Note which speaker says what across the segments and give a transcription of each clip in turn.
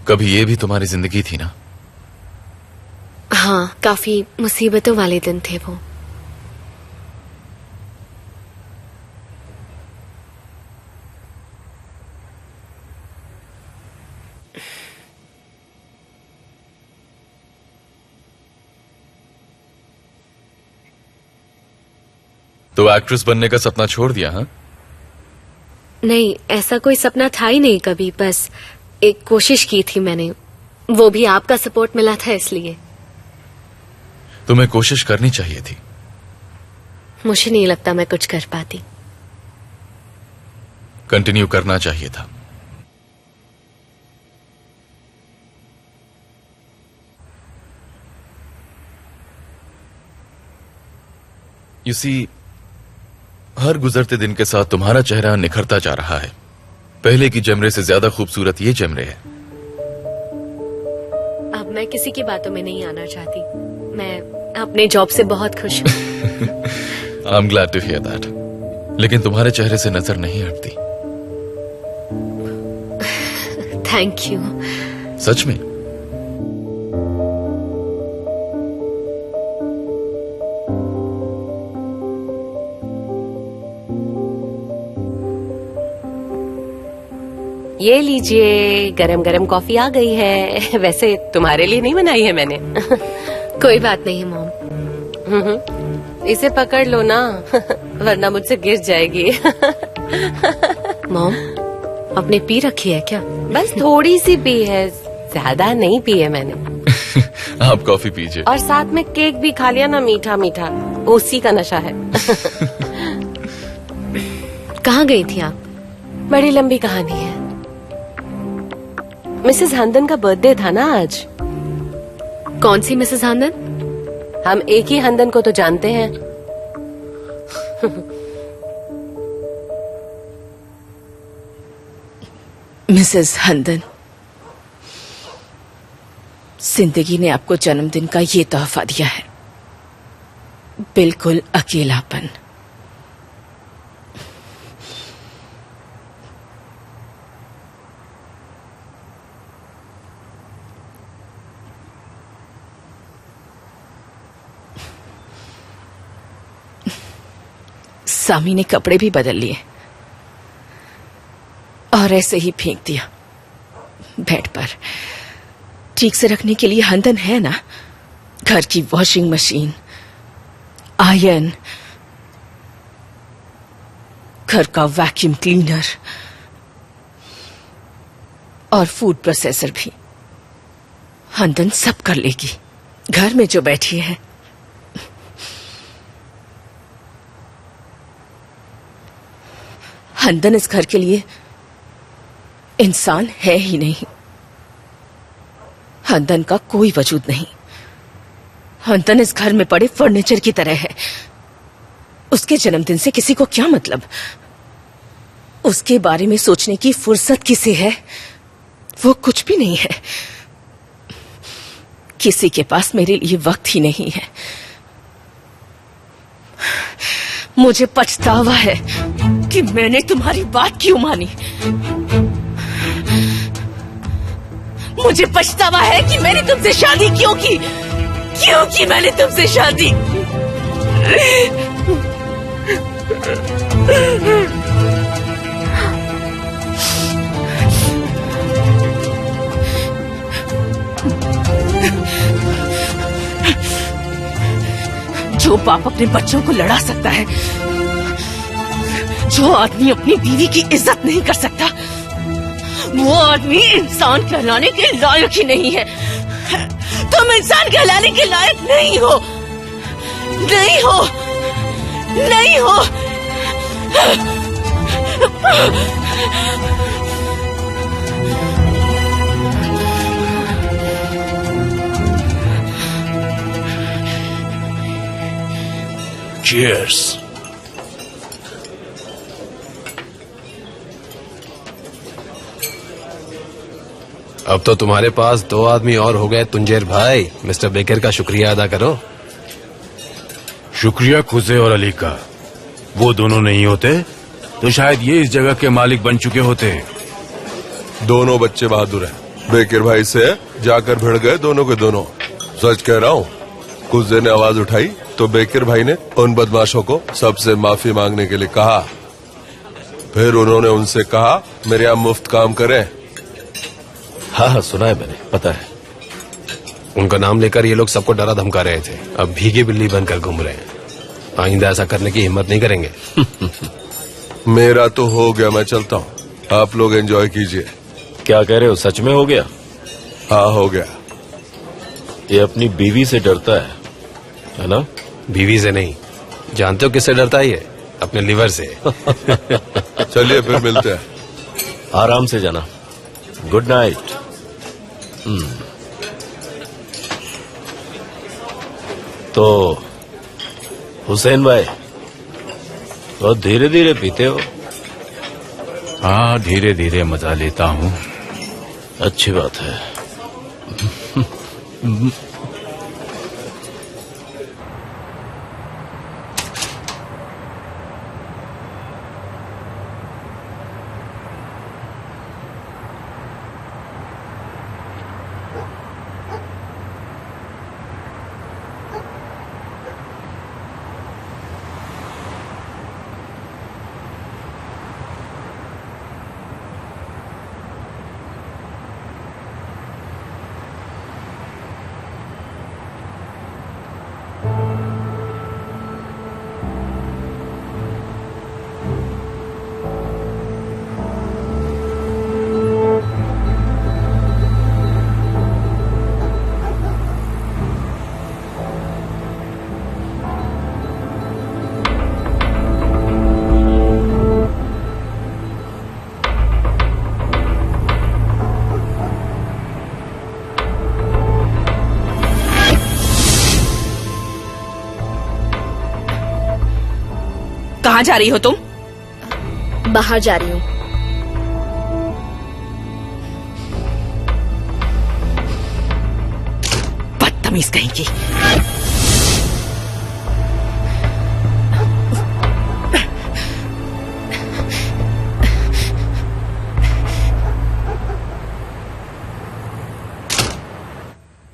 Speaker 1: कभी ये भी तुम्हारी जिंदगी थी ना?
Speaker 2: हाँ, काफी मुसीबतों वाले दिन थे वो।
Speaker 1: तो एक्ट्रेस बनने का सपना छोड़ दिया? हाँ,
Speaker 2: नहीं, ऐसा कोई सपना था ही नहीं कभी। बस एक कोशिश की थी मैंने, वो भी आपका सपोर्ट मिला था इसलिए।
Speaker 1: तुम्हें कोशिश करनी चाहिए थी।
Speaker 2: मुझे नहीं लगता मैं कुछ कर पाती।
Speaker 1: कंटिन्यू करना चाहिए था। You see, हर गुजरते दिन के साथ तुम्हारा चेहरा निखरता जा रहा है। पहले की जमरे से ज्यादा खूबसूरत ये जमरे है।
Speaker 2: अब मैं किसी की बातों में नहीं आना चाहती। मैं अपने जॉब से बहुत खुश हूँ।
Speaker 1: I am glad to hear that. लेकिन तुम्हारे चेहरे से नजर नहीं हटती।
Speaker 2: Thank you.
Speaker 1: सच में।
Speaker 3: ये लीजिए, गरम गरम कॉफी आ गई है। वैसे तुम्हारे लिए नहीं बनाई है मैंने।
Speaker 2: कोई बात नहीं मॉम।
Speaker 3: इसे पकड़ लो ना, वरना मुझसे गिर जाएगी।
Speaker 2: मॉम, आपने पी रखी है क्या?
Speaker 3: बस थोड़ी सी पी है, ज्यादा नहीं पी है मैंने।
Speaker 1: आप कॉफी पीजिए।
Speaker 3: और साथ में केक भी खा लिया ना, मीठा मीठा, उसी का नशा है।
Speaker 2: कहाँ गई थी आप?
Speaker 3: बड़ी लंबी कहानी है। मिसेस हंदन का बर्थडे था ना आज।
Speaker 2: कौन सी मिसेस हंदन?
Speaker 3: हम एक ही हंदन को तो जानते हैं।
Speaker 4: मिसेस हंदन, जिंदगी ने आपको जन्मदिन का ये तोहफा दिया है, बिल्कुल अकेलापन। सामी ने कपड़े भी बदल लिए और ऐसे ही फेंक दिया बेड पर। ठीक से रखने के लिए हंदन है ना, घर की वॉशिंग मशीन, आयरन, घर का वैक्यूम क्लीनर और फूड प्रोसेसर भी। हंदन सब कर लेगी। घर में जो बैठी है, हंदन इस घर के लिए इंसान है ही नहीं। हंदन का कोई वजूद नहीं। हंदन इस घर में पड़े फर्नीचर की तरह है। उसके जन्मदिन से किसी को क्या मतलब? उसके बारे में सोचने की फुर्सत किसे है? वो कुछ भी नहीं है। किसी के पास मेरे लिए वक्त ही नहीं है। मुझे पछतावा है कि मैंने तुम्हारी बात क्यों मानी। मुझे पछतावा है कि मैंने तुमसे शादी क्यों की। क्यों की मैंने तुमसे शादी? जो बाप अपने बच्चों को लड़ा सकता है, जो आदमी अपनी बीवी की इज्जत नहीं कर सकता, वो आदमी इंसान कहलाने के लायक ही नहीं है। तुम इंसान कहलाने के लायक नहीं हो। नहीं हो, नहीं हो।
Speaker 5: Cheers.
Speaker 6: अब तो तुम्हारे पास 2 आदमी और हो गए तुंजेर भाई। मिस्टर बेकर का शुक्रिया अदा करो।
Speaker 5: शुक्रिया खुजे और अली का। वो दोनों नहीं होते तो शायद ये इस जगह के मालिक बन चुके होते।
Speaker 7: दोनों बच्चे बहादुर हैं। बेकर भाई से जाकर भिड़ गए दोनों के दोनों। सच कह रहा हूँ। कुछ देर ने आवाज उठाई तो बेकर भाई ने उन बदमाशों को सबसे माफी मांगने के लिए कहा। फिर उन्होंने उनसे कहा मेरे यहाँ मुफ्त काम करें।
Speaker 6: हाँ हाँ सुना है मैंने, पता है। उनका नाम लेकर ये लोग सबको डरा धमका रहे थे। अब भीगी बिल्ली बनकर घूम रहे हैं। आइंदा ऐसा करने की हिम्मत नहीं करेंगे।
Speaker 7: मेरा तो हो गया, मैं चलता हूँ। आप लोग एंजॉय कीजिए।
Speaker 8: क्या कह रहे हो, सच में हो गया?
Speaker 7: हाँ हो गया।
Speaker 8: ये अपनी बीवी से डरता है ना?
Speaker 6: बीवी से नहीं, जानते हो किससे डरता है ये? अपने लिवर से।
Speaker 7: चलिए फिर मिलते हैं।
Speaker 8: आराम से जाना। Good night. तो हुसैन भाई, बहुत धीरे धीरे पीते हो।
Speaker 5: हाँ, धीरे धीरे मजा लेता हूँ।
Speaker 8: अच्छी बात है।
Speaker 4: कहाँ जा रही हो तुम?
Speaker 2: बाहर जा रही हूँ।
Speaker 4: बदतमीज कहीं की।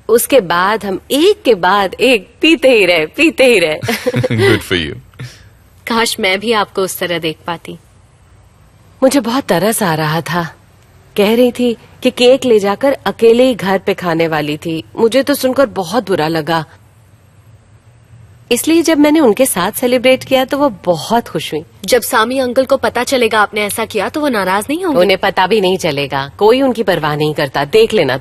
Speaker 3: उसके बाद हम एक के बाद एक पीते ही रहे।
Speaker 1: Good for you.
Speaker 2: काश मैं भी आपको उस तरह देख पाती।
Speaker 3: मुझे बहुत तरस आ रहा था। कह रही थी कि केक ले जाकर अकेले ही घर पे खाने वाली थी। मुझे तो सुनकर बहुत बुरा लगा। इसलिए जब मैंने उनके साथ सेलिब्रेट किया तो वो बहुत खुश हुई।
Speaker 2: जब सामी अंकल को पता चलेगा आपने ऐसा किया तो वो नाराज नहीं होंगे?
Speaker 3: उन्हें पता भी नहीं चलेगा। कोई उनकी परवाह नहीं करता, देख लेना।